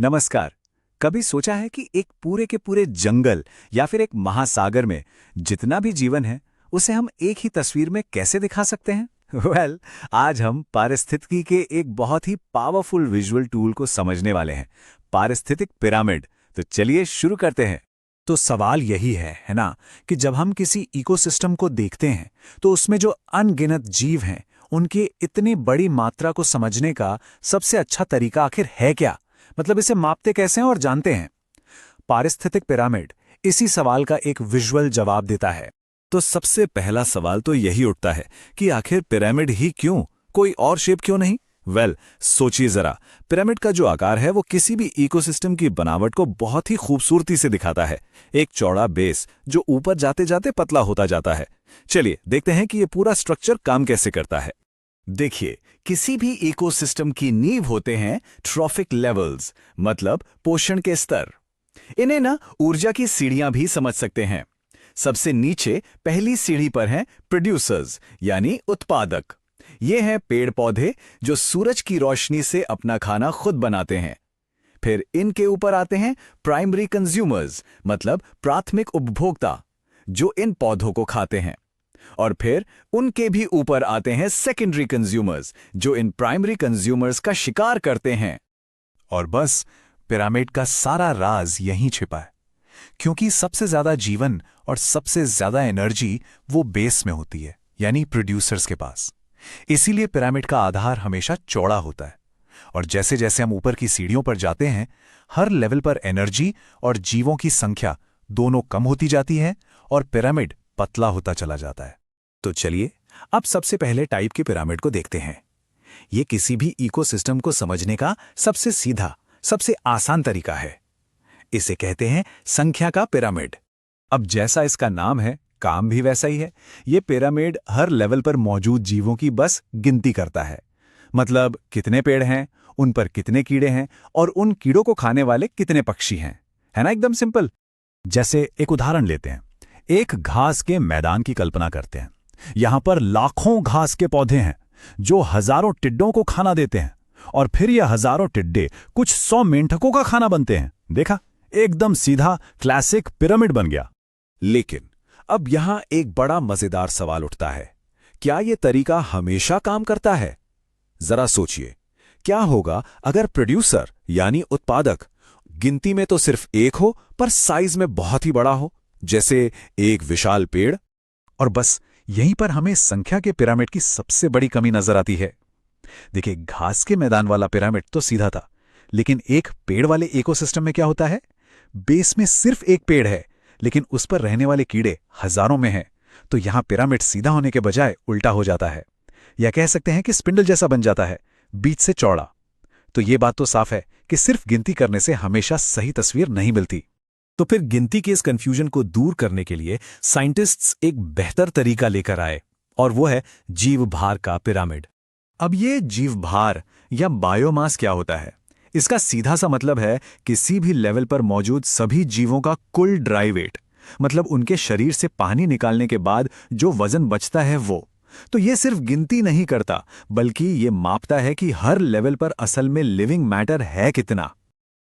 नमस्कार। कभी सोचा है कि एक पूरे के पूरे जंगल या फिर एक महासागर में जितना भी जीवन है उसे हम एक ही तस्वीर में कैसे दिखा सकते हैं? आज हम पारिस्थितिकी के एक बहुत ही पावरफुल विजुअल टूल को समझने वाले हैं, पारिस्थितिक पिरामिड। तो चलिए शुरू करते हैं। तो सवाल यही है ना, कि जब हम किसी इकोसिस्टम को देखते हैं तो उसमें जो अनगिनत जीव हैं उनकी इतनी बड़ी मात्रा को समझने का सबसे अच्छा तरीका आखिर है क्या? मतलब इसे मापते कैसे हैं और जानते हैं? पारिस्थितिक पिरामिड इसी सवाल का एक विजुअल जवाब देता है। तो सबसे पहला सवाल तो यही उठता है कि आखिर पिरामिड ही क्यों, कोई और शेप क्यों नहीं? सोचिए जरा, पिरामिड का जो आकार है वो किसी भी इकोसिस्टम की बनावट को बहुत ही खूबसूरती से दिखाता है। एक चौड़ा बेस जो ऊपर जाते जाते पतला होता जाता है। चलिए देखते हैं कि ये पूरा स्ट्रक्चर काम कैसे करता है। देखिए, किसी भी इकोसिस्टम की नींव होते हैं ट्रॉफिक लेवल्स, मतलब पोषण के स्तर। इन्हें ना ऊर्जा की सीढ़ियां भी समझ सकते हैं। सबसे नीचे पहली सीढ़ी पर हैं प्रोड्यूसर्स, यानी उत्पादक। ये हैं पेड़ पौधे जो सूरज की रोशनी से अपना खाना खुद बनाते हैं। फिर इनके ऊपर आते हैं प्राइमरी कंज्यूमर्स, मतलब प्राथमिक उपभोक्ता, जो इन पौधों को खाते हैं। और फिर उनके भी ऊपर आते हैं सेकेंडरी कंज्यूमर्स, जो इन प्राइमरी कंज्यूमर्स का शिकार करते हैं। और बस पिरामिड का सारा राज यहीं छिपा है, क्योंकि सबसे ज्यादा जीवन और सबसे ज्यादा एनर्जी वो बेस में होती है, यानी प्रोड्यूसर्स के पास। इसीलिए पिरामिड का आधार हमेशा चौड़ा होता है। और जैसे जैसे हम ऊपर की सीढ़ियों पर जाते हैं, हर लेवल पर एनर्जी और जीवों की संख्या दोनों कम होती जाती है और पिरामिड पतला होता चला जाता है। तो चलिए अब सबसे पहले टाइप के पिरामिड को देखते हैं। ये किसी भी इकोसिस्टम को समझने का सबसे सीधा, सबसे आसान तरीका है। इसे कहते हैं संख्या का पिरामिड। अब जैसा इसका नाम है, काम भी वैसा ही है। ये पिरामिड हर लेवल पर मौजूद जीवों की बस गिनती करता है। मतलब कितने पेड़ हैं, उन पर कितने कीड़े हैं और उन कीड़ों को खाने वाले कितने पक्षी हैं। है ना, एकदम सिंपल। जैसे एक उदाहरण लेते हैं। एक घास के मैदान की कल्पना करते हैं। यहां पर लाखों घास के पौधे हैं जो हजारों टिड्डों को खाना देते हैं, और फिर ये हजारों टिड्डे कुछ 100 मेंढकों का खाना बनते हैं। देखा, एकदम सीधा क्लासिक पिरामिड बन गया। लेकिन अब यहां एक बड़ा मजेदार सवाल उठता है, क्या यह तरीका हमेशा काम करता है? जरा सोचिए, क्या होगा अगर प्रोड्यूसर यानी उत्पादक गिनती में तो सिर्फ एक हो पर साइज में बहुत ही बड़ा हो, जैसे एक विशाल पेड़? और बस यहीं पर हमें संख्या के पिरामिड की सबसे बड़ी कमी नजर आती है। देखिए, घास के मैदान वाला पिरामिड तो सीधा था, लेकिन एक पेड़ वाले इकोसिस्टम में क्या होता है? बेस में सिर्फ एक पेड़ है, लेकिन उस पर रहने वाले कीड़े हजारों में हैं। तो यहां पिरामिड सीधा होने के बजाय उल्टा हो जाता है, या कह सकते हैं कि स्पिंडल जैसा बन जाता है, बीच से चौड़ा। तो ये बात तो साफ है कि सिर्फ गिनती करने से हमेशा सही तस्वीर नहीं मिलती। तो फिर गिनती के इस कंफ्यूजन को दूर करने के लिए साइंटिस्ट्स एक बेहतर तरीका लेकर आए, और वो है जीव भार का पिरामिड। अब ये जीव भार या बायोमास क्या होता है? इसका सीधा सा मतलब है किसी भी लेवल पर मौजूद सभी जीवों का कुल ड्राई वेट, मतलब उनके शरीर से पानी निकालने के बाद जो वजन बचता है वो। तो ये सिर्फ गिनती नहीं करता, बल्कि ये मापता है कि हर लेवल पर असल में लिविंग मैटर है कितना।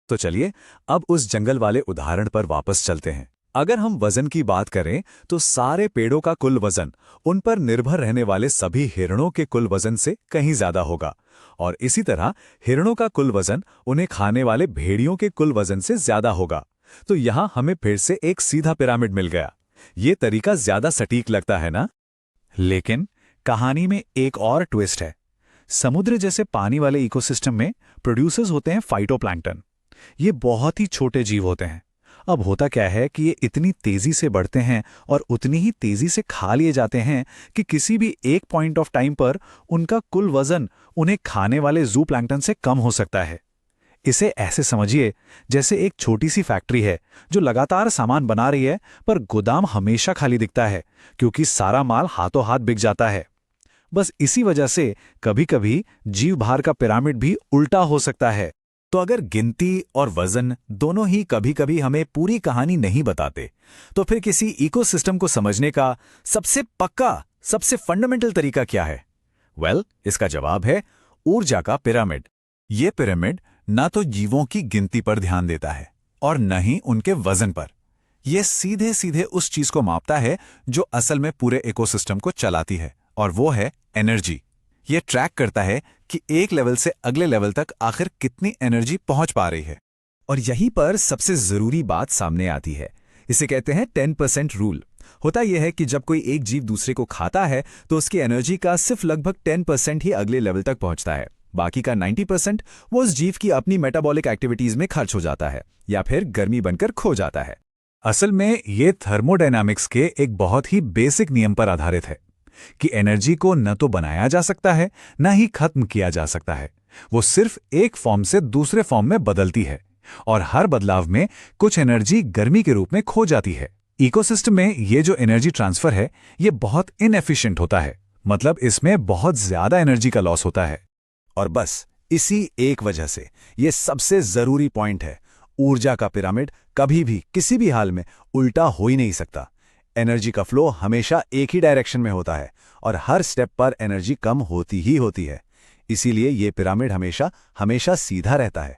तो चलिए अब उस जंगल वाले उदाहरण पर वापस चलते हैं। अगर हम वजन की बात करें तो सारे पेड़ों का कुल वजन उन पर निर्भर रहने वाले सभी हिरणों के कुल वजन से कहीं ज्यादा होगा, और इसी तरह हिरणों का कुल वजन उन्हें खाने वाले भेड़ियों के कुल वजन से ज्यादा होगा। तो यहां हमें फिर से एक सीधा पिरामिड मिल गया। ये तरीका ज्यादा सटीक लगता है ना? लेकिन कहानी में एक और ट्विस्ट है। समुद्र जैसे पानी वाले इकोसिस्टम में प्रोड्यूसर्स होते हैं फाइटोप्लैंक्टन। ये बहुत ही छोटे जीव होते हैं। अब होता क्या है कि ये इतनी तेजी से बढ़ते हैं और उतनी ही तेजी से खा लिए जाते हैं कि किसी भी एक पॉइंट ऑफ टाइम पर उनका कुल वजन उन्हें खाने वाले जू प्लैंक्टन से कम हो सकता है। इसे ऐसे समझिए जैसे एक छोटी सी फैक्ट्री है जो लगातार सामान बना रही है, पर गोदाम हमेशा खाली दिखता है क्योंकि सारा माल हाथों हाथ बिक जाता है। बस इसी वजह से कभी कभी जीव भार का पिरामिड भी उल्टा हो सकता है। तो अगर गिनती और वजन दोनों ही कभी कभी हमें पूरी कहानी नहीं बताते, तो फिर किसी इकोसिस्टम को समझने का सबसे पक्का, सबसे फंडामेंटल तरीका क्या है? इसका जवाब है ऊर्जा का पिरामिड। ये पिरामिड ना तो जीवों की गिनती पर ध्यान देता है और न ही उनके वजन पर। यह सीधे सीधे उस चीज को मापता है जो असल में पूरे इकोसिस्टम को चलाती है, और वो है एनर्जी। यह ट्रैक करता है कि एक लेवल से अगले लेवल तक आखिर कितनी एनर्जी पहुंच पा रही है। और यहीं पर सबसे जरूरी बात सामने आती है। इसे कहते हैं 10% रूल। होता यह है कि जब कोई एक जीव दूसरे को खाता है तो उसकी एनर्जी का सिर्फ लगभग 10% ही अगले लेवल तक पहुंचता है। बाकी का 90% वो उस जीव की अपनी मेटाबॉलिक एक्टिविटीज में खर्च हो जाता है या फिर गर्मी बनकर खो जाता है। असल में ये थर्मोडायनामिक्स के एक बहुत ही बेसिक नियम पर आधारित है कि एनर्जी को न तो बनाया जा सकता है न ही खत्म किया जा सकता है। वो सिर्फ एक फॉर्म से दूसरे फॉर्म में बदलती है, और हर बदलाव में कुछ एनर्जी गर्मी के रूप में खो जाती है। इकोसिस्टम में ये जो एनर्जी ट्रांसफर है ये बहुत इनएफिशिएंट होता है, मतलब इसमें बहुत ज्यादा एनर्जी का लॉस होता है। और बस इसी एक वजह से ये सबसे जरूरी पॉइंट है, ऊर्जा का पिरामिड कभी भी किसी भी हाल में उल्टा हो ही नहीं सकता। एनर्जी का फ्लो हमेशा एक ही डायरेक्शन में होता है और हर स्टेप पर एनर्जी कम होती ही होती है। इसीलिए ये पिरामिड हमेशा हमेशा सीधा रहता है।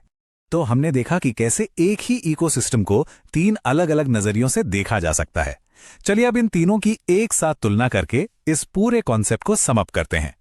तो हमने देखा कि कैसे एक ही इकोसिस्टम को 3 अलग अलग नजरियों से देखा जा सकता है। चलिए अब इन तीनों की एक साथ तुलना करके इस पूरे कॉन्सेप्ट को समअप करते हैं।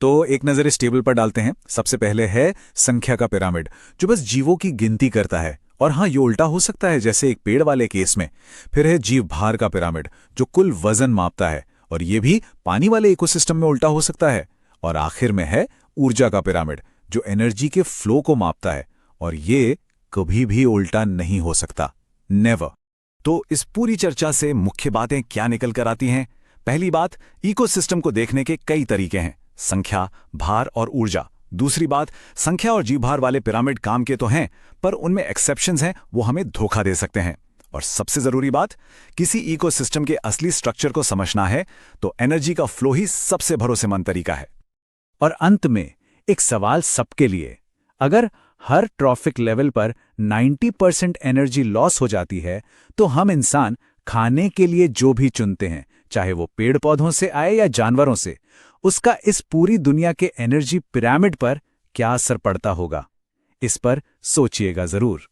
तो एक नजर इस टेबल पर डालते हैं। सबसे पहले है संख्या का पिरामिड, जो बस जीवों की गिनती करता है, और हाँ, ये उल्टा हो सकता है जैसे एक पेड़ वाले केस में। फिर है जीव भार का पिरामिड, जो कुल वजन मापता है, और ये भी पानी वाले इकोसिस्टम में उल्टा हो सकता है। और आखिर में है ऊर्जा का पिरामिड, जो एनर्जी के फ्लो को मापता है, और ये कभी भी उल्टा नहीं हो सकता, नेवर। तो इस पूरी चर्चा से मुख्य बातें क्या निकल कर आती हैं? पहली बात, इकोसिस्टम को देखने के कई तरीके हैं, संख्या, भार और ऊर्जा। दूसरी बात, संख्या और जीवभार वाले पिरामिड काम के तो हैं, पर उनमें एक्सेप्शंस हैं, वो हमें धोखा दे सकते हैं। और सबसे जरूरी बात, किसी इकोसिस्टम के असली स्ट्रक्चर को समझना है तो एनर्जी का फ्लो ही सबसे भरोसेमंद तरीका है। और अंत में एक सवाल सबके लिए, अगर हर ट्रॉफिक लेवल पर 90% एनर्जी लॉस हो जाती है तो हम इंसान खाने के लिए जो भी चुनते हैं, चाहे वो पेड़ पौधों से आए या जानवरों से, उसका इस पूरी दुनिया के एनर्जी पिरामिड पर क्या असर पड़ता होगा? इस पर सोचिएगा जरूर।